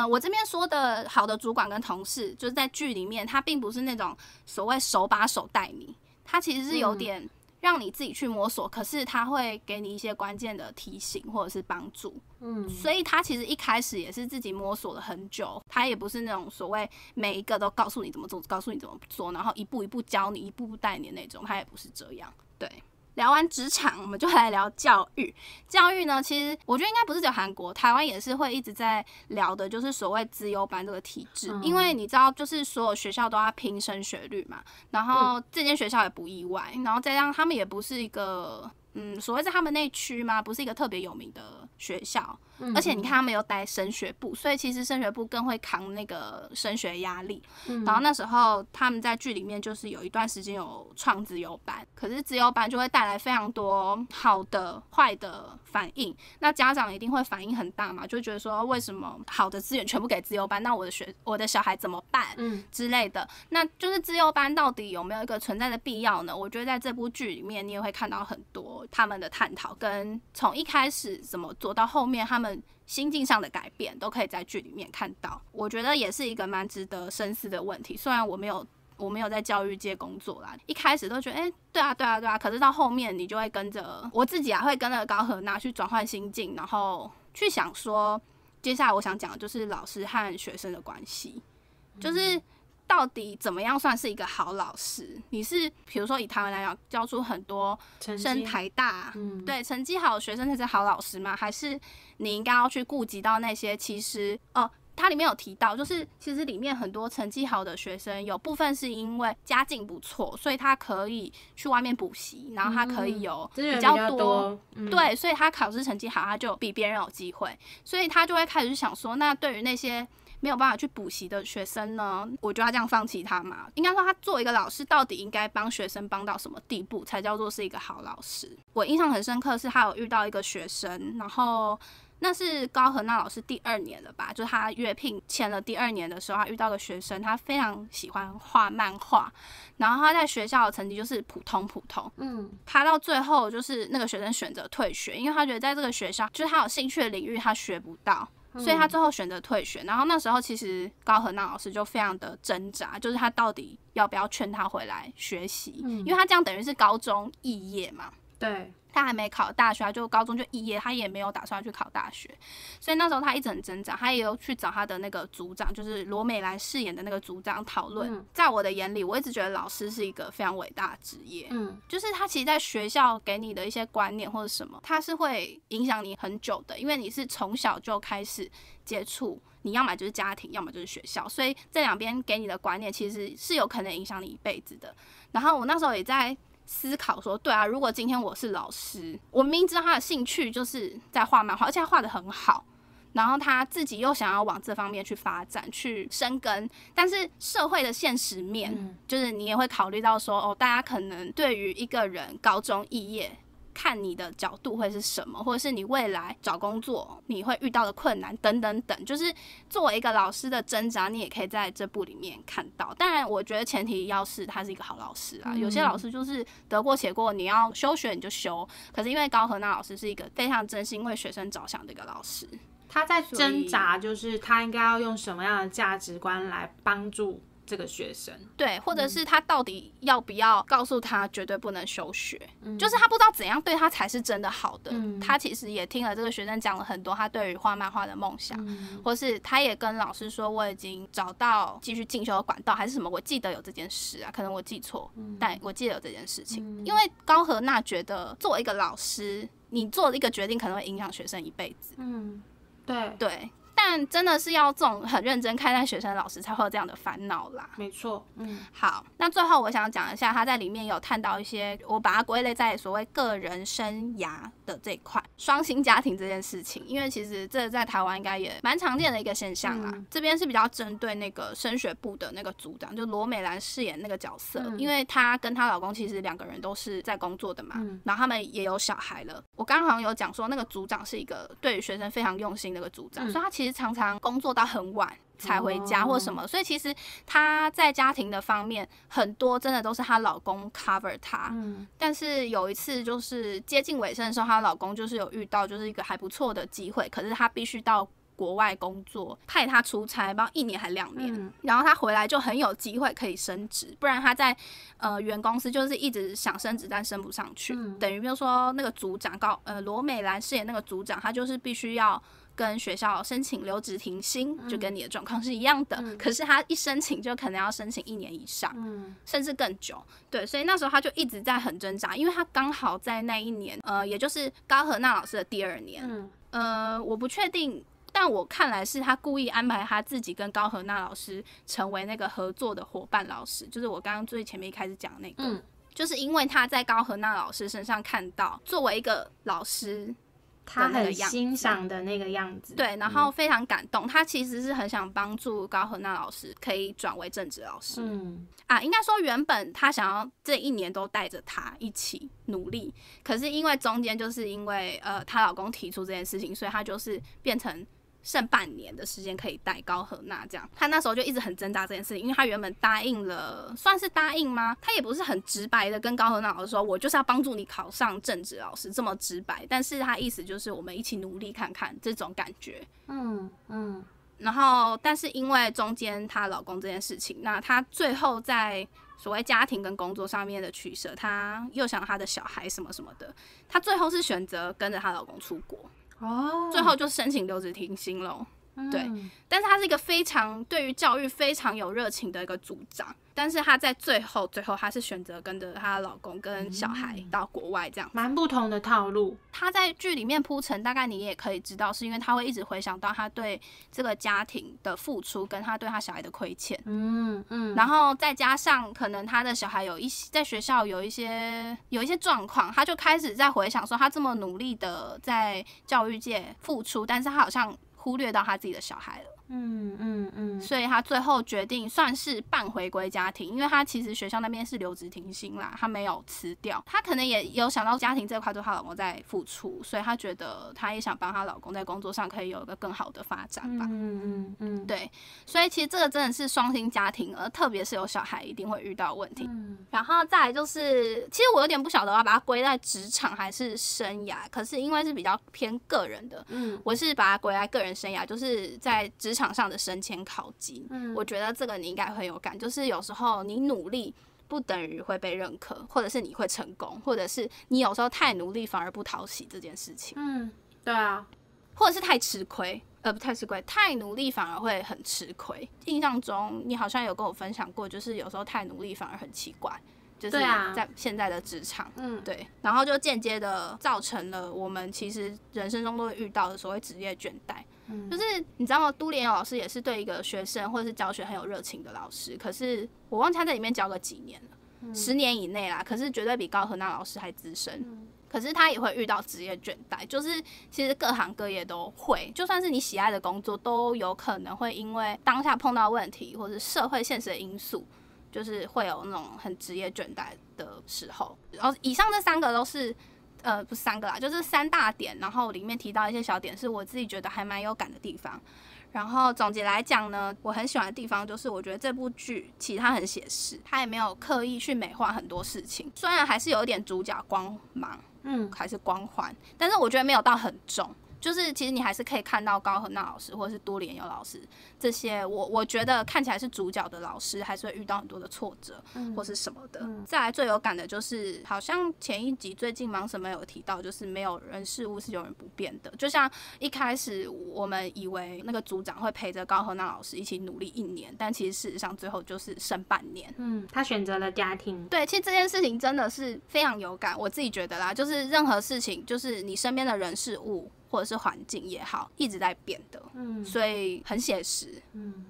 我这边说的好的主管跟同事，就是在剧里面他并不是那种所谓手把手带你，他其实是有点让你自己去摸索，可是他会给你一些关键的提醒或者是帮助。所以他其实一开始也是自己摸索了很久，他也不是那种所谓每一个都告诉你怎么做，告诉你怎么做，然后一步一步教你，一步步带你的那种，他也不是这样。对。聊完职场，我们就来聊教育。教育呢，其实我觉得应该不是只有韩国，台湾也是会一直在聊的，就是所谓资优班这个体制。因为你知道，就是所有学校都要拼升学率嘛，然后这间学校也不意外，然后再让他们也不是一个所谓在他们那区嘛，不是一个特别有名的学校，而且你看他们有带升学部，所以其实升学部更会扛那个升学压力。然后那时候他们在剧里面就是有一段时间有创资优班，可是资优班就会带来非常多好的坏的反应，那家长一定会反应很大嘛，就觉得说为什么好的资源全部给资优班，那我的小孩怎么办之类的。那就是资优班到底有没有一个存在的必要呢？我觉得在这部剧里面你也会看到很多他们的探讨，跟从一开始怎么做到后面他们心境上的改变，都可以在剧里面看到。我觉得也是一个蛮值得深思的问题。虽然我没有在教育界工作啦，一开始都觉得对啊，可是到后面你就会跟着我自己会跟着高和娜去转换心境，然后去想说接下来我想讲的就是老师和学生的关系，就是到底怎么样算是一个好老师？你是比如说以台湾来讲，教出很多升台大，对成绩好的学生才是好老师吗？还是你应该要去顾及到那些其实它里面有提到，就是其实里面很多成绩好的学生，有部分是因为家境不错，所以他可以去外面补习，然后他可以有比较多，对，所以他考试成绩好，他就比别人有机会，所以他就会开始去想说，那对于那些没有办法去补习的学生呢，我就要这样放弃他嘛？应该说，他作为一个老师，到底应该帮学生帮到什么地步，才叫做是一个好老师？我印象很深刻是，他有遇到一个学生，然后那是高和娜老师第2年了吧，就是他约聘签了第2年的时候，他遇到个学生，他非常喜欢画漫画，然后他在学校的成绩就是普通，他到最后就是那个学生选择退学，因为他觉得在这个学校就是他有兴趣的领域他学不到，所以他最后选择退学。然后那时候其实高和娜老师就非常的挣扎，就是他到底要不要劝他回来学习，因为他这样等于是高中肄业嘛，对，他还没考大学，他就高中就肄业，他也没有打算去考大学，所以那时候他一直很挣扎，他也有去找他的那个组长，就是罗美兰饰演的那个组长讨论。在我的眼里，我一直觉得老师是一个非常伟大的职业，就是他其实在学校给你的一些观念或者什么，他是会影响你很久的，因为你是从小就开始接触，你要么就是家庭，要么就是学校，所以这两边给你的观念其实是有可能影响你一辈子的。然后我那时候也在思考说，对啊，如果今天我是老师，我明明知道他的兴趣就是在画漫画，而且他画得很好，然后他自己又想要往这方面去发展、去深耕，但是社会的现实面，就是你也会考虑到说，哦，大家可能对于一个人高中肄业，看你的角度会是什么，或者是你未来找工作你会遇到的困难等等等，就是作为一个老师的挣扎，你也可以在这部里面看到。当然，我觉得前提要是他是一个好老师啊，有些老师就是得过且过，你要休学你就休。可是因为高荷娜老师是一个非常真心为学生着想的一个老师，他在挣扎，就是他应该要用什么样的价值观来帮助这个学生，对，或者是他到底要不要告诉他绝对不能休学，就是他不知道怎样对他才是真的好的。他其实也听了这个学生讲了很多他对于画漫画的梦想，或是他也跟老师说我已经找到继续进修的管道还是什么，我记得有这件事啊，可能我记错，但我记得有这件事情。因为高荷娜觉得作为一个老师，你做的一个决定可能会影响学生一辈子。对，但真的是要这种很认真看待学生的老师才会有这样的烦恼啦。没错，好，那最后我想讲一下，他在里面有探到一些，我把它归类在所谓个人生涯的这一块，双薪家庭这件事情，因为其实这在台湾应该也蛮常见的一个现象啦。这边是比较针对那个升学部的那个组长，就罗美兰饰演那个角色，因为她跟她老公其实两个人都是在工作的嘛，然后他们也有小孩了。我刚刚好像有讲说，那个组长是一个对于学生非常用心的一个组长，所以他其实常常工作到很晚才回家或什么，所以其实她在家庭的方面很多真的都是她老公 cover 她。但是有一次就是接近尾声的时候，她老公就是有遇到就是一个还不错的机会，可是她必须到国外工作，派她出差，不知道1年还2年，然后她回来就很有机会可以升职，不然她在原公司就是一直想升职但升不上去，等于比如说那个组长罗美兰饰演那个组长，他就是必须要跟学校申请留职停薪，就跟你的状况是一样的，可是他一申请就可能要申请1年以上，甚至更久。对，所以那时候他就一直在很挣扎，因为他刚好在那一年也就是高荷娜老师的第2年，我不确定，但我看来是他故意安排他自己跟高荷娜老师成为那个合作的伙伴老师，就是我刚刚最前面一开始讲的那个，就是因为他在高荷娜老师身上看到作为一个老师他很欣赏的那个样子，对，然后非常感动。他其实是很想帮助高荷娜老师可以转为正职老师，应该说原本他想要这1年都带着他一起努力，可是因为中间就是因为她老公提出这件事情，所以他就是变成剩半年的时间可以带高荷娜这样。他那时候就一直很挣扎这件事情，因为他原本答应了，算是答应吗？他也不是很直白的跟高荷娜老师说我就是要帮助你考上正职老师这么直白，但是他意思就是我们一起努力看看这种感觉。然后但是因为中间她老公这件事情，那她最后在所谓家庭跟工作上面的取舍，她又想她的小孩什么什么的，她最后是选择跟着她老公出国，最后就申请留职停薪咯。对，但是她是一个非常对于教育非常有热情的一个组长，但是她在最后她是选择跟着她老公跟小孩到国外这样，蛮不同的套路。她在剧里面铺陈，大概你也可以知道，是因为她会一直回想到她对这个家庭的付出，跟她对她小孩的亏欠。然后再加上可能她的小孩有一些在学校有一些状况，她就开始在回想说，她这么努力的在教育界付出，但是她好像忽略到他自己的小孩了。所以他最后决定算是半回归家庭，因为他其实学校那边是留职停薪啦，他没有辞掉。他可能也有想到家庭这块对她老公在付出，所以他觉得他也想帮她老公在工作上可以有一个更好的发展吧。对，所以其实这个真的是双薪家庭，特别是有小孩一定会遇到的问题。然后再来就是，其实我有点不晓得要把它归在职场还是生涯，可是因为是比较偏个人的，我是把它归在个人生涯，就是在职场上的升迁考绩。我觉得这个你应该很有感，就是有时候你努力不等于会被认可，或者是你会成功，或者是你有时候太努力反而不讨喜这件事情。对啊，或者是太吃亏，不太吃亏，太努力反而会很吃亏。印象中你好像有跟我分享过，就是有时候太努力反而很奇怪，就是在现在的职场，对，然后就间接的造成了我们其实人生中都会遇到的所谓职业倦怠。就是你知道都莲老师也是对一个学生或者是教学很有热情的老师，可是我忘记他在里面教个几年了。10年以内啦，可是绝对比高荷娜老师还资深。可是他也会遇到职业倦怠，就是其实各行各业都会，就算是你喜爱的工作，都有可能会因为当下碰到问题，或是社会现实的因素，就是会有那种很职业倦怠的时候。然后以上这3个都是，不是3个啦，就是3大点，然后里面提到一些小点，是我自己觉得还蛮有感的地方。然后总结来讲呢，我很喜欢的地方就是我觉得这部剧其实它很写实，它也没有刻意去美化很多事情，虽然还是有一点主角光芒，还是光环，但是我觉得没有到很重。就是其实你还是可以看到高荷娜老师或者是都莲友老师这些我觉得看起来是主角的老师，还是会遇到很多的挫折或是什么的。再来最有感的就是好像前一集最近忙什么有提到，就是没有人事物是永远不变的。就像一开始我们以为那个组长会陪着高荷娜老师一起努力1年，但其实事实上最后就是剩半年。他选择了家庭。对，其实这件事情真的是非常有感，我自己觉得啦，就是任何事情，就是你身边的人事物或者是环境也好，一直在变的，所以很写实，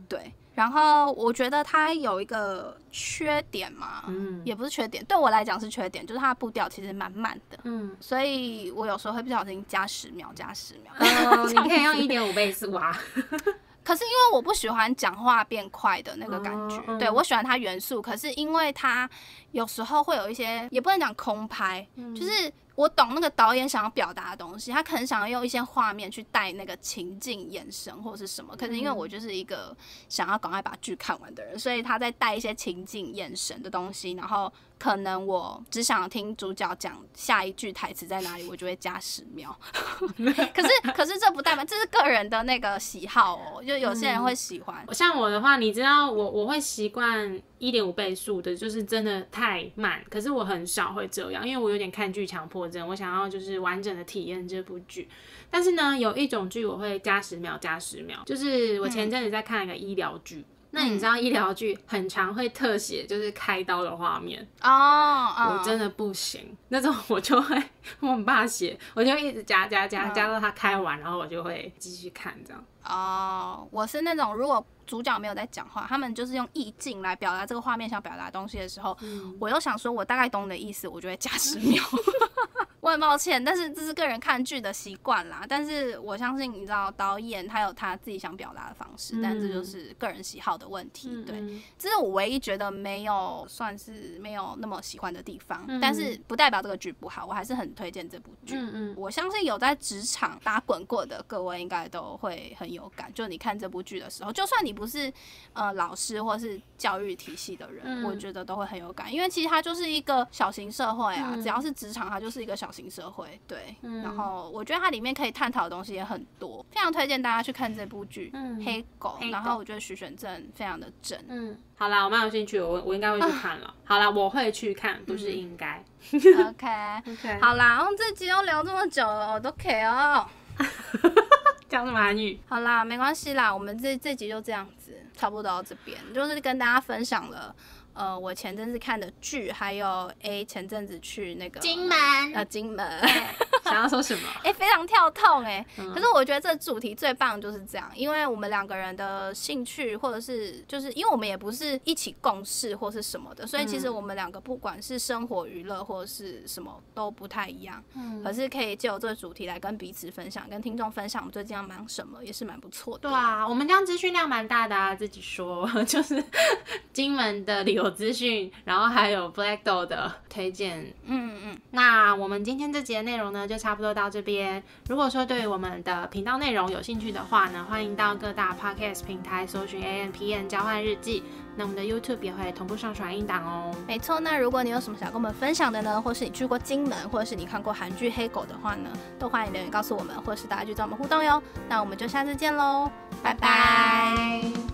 对。然后我觉得它有一个缺点嘛，也不是缺点，对我来讲是缺点，就是它的步调其实蛮慢的，所以我有时候会不小心加10秒，你可以用1.5倍速啊。可是因为我不喜欢讲话变快的那个感觉，对，我喜欢它元素，可是因为它有时候会有一些，也不能讲空拍，就是我懂那个导演想要表达的东西，他可能想要用一些画面去带那个情境眼神或是什么，可是因为我就是一个想要赶快把剧看完的人，所以他在带一些情境眼神的东西，然后可能我只想听主角讲下一句台词在哪里，我就会加10秒。可是这不代表这是个人的那个喜好哦，就有些人会喜欢。像我的话，你知道我会习惯1.5倍速的，就是真的太慢。可是我很少会这样，因为我有点看剧强迫症，我想要就是完整的体验这部剧。但是呢，有一种剧我会加10秒，就是我前阵子在看一个医疗剧。那你知道医疗剧很常会特写就是开刀的画面我真的不行，那种我很怕写，我就一直加到它开完，然后我就会继续看这样。我是那种如果主角没有在讲话，他们就是用意境来表达这个画面想表达的东西的时候，我又想说我大概懂你的意思，我就会加10秒。我很抱歉，但是这是个人看剧的习惯啦。但是我相信，你知道导演他有他自己想表达的方式，但这就是个人喜好的问题。对，这是我唯一觉得算是没有那么喜欢的地方。但是不代表这个剧不好，我还是很推荐这部剧。我相信有在职场打滚过的各位应该都会很有感。就你看这部剧的时候，就算你不是老师或是教育体系的人，我觉得都会很有感，因为其实它就是一个小型社会啊，只要是职场，它就是一个小型社会。对，然后我觉得它里面可以探讨的东西也很多，非常推荐大家去看这部剧黑狗。然后我觉得徐玄正非常的正。好啦，我蛮有兴趣，我应该会去看了。好啦，我会去看，不是应该。OK， 好啦，然后这集又聊这么久了，我都 K 哦。讲什么韩语？好啦，没关系啦，我们这集就这样子，差不多到这边，就是跟大家分享了。我前阵子看的剧，还有前阵子去那个金门，金门，想要说什么？非常跳痛可是我觉得这主题最棒就是这样，因为我们2个人的兴趣，或者是就是因为我们也不是一起共事或是什么的，所以其实我们2个不管是生活娱乐或者是什么都不太一样。可是可以借由这个主题来跟彼此分享，跟听众分享我们最近要忙什么，也是蛮不错的。对啊，我们这样资讯量蛮大的啊，自己说就是金门的旅游资讯，然后还有 Black Doll 的推荐。那我们今天这集的内容呢，就差不多到这边。如果说对于我们的频道内容有兴趣的话呢，欢迎到各大 Podcast 平台搜寻 AMpm 交换日记。那我们的 YouTube 也会同步上传音档哦。没错，那如果你有什么想跟我们分享的呢，或是你去过金门，或者是你看过韩剧《黑狗》的话呢，都欢迎留言告诉我们，或是大家去找我们互动哟。那我们就下次见喽，拜拜。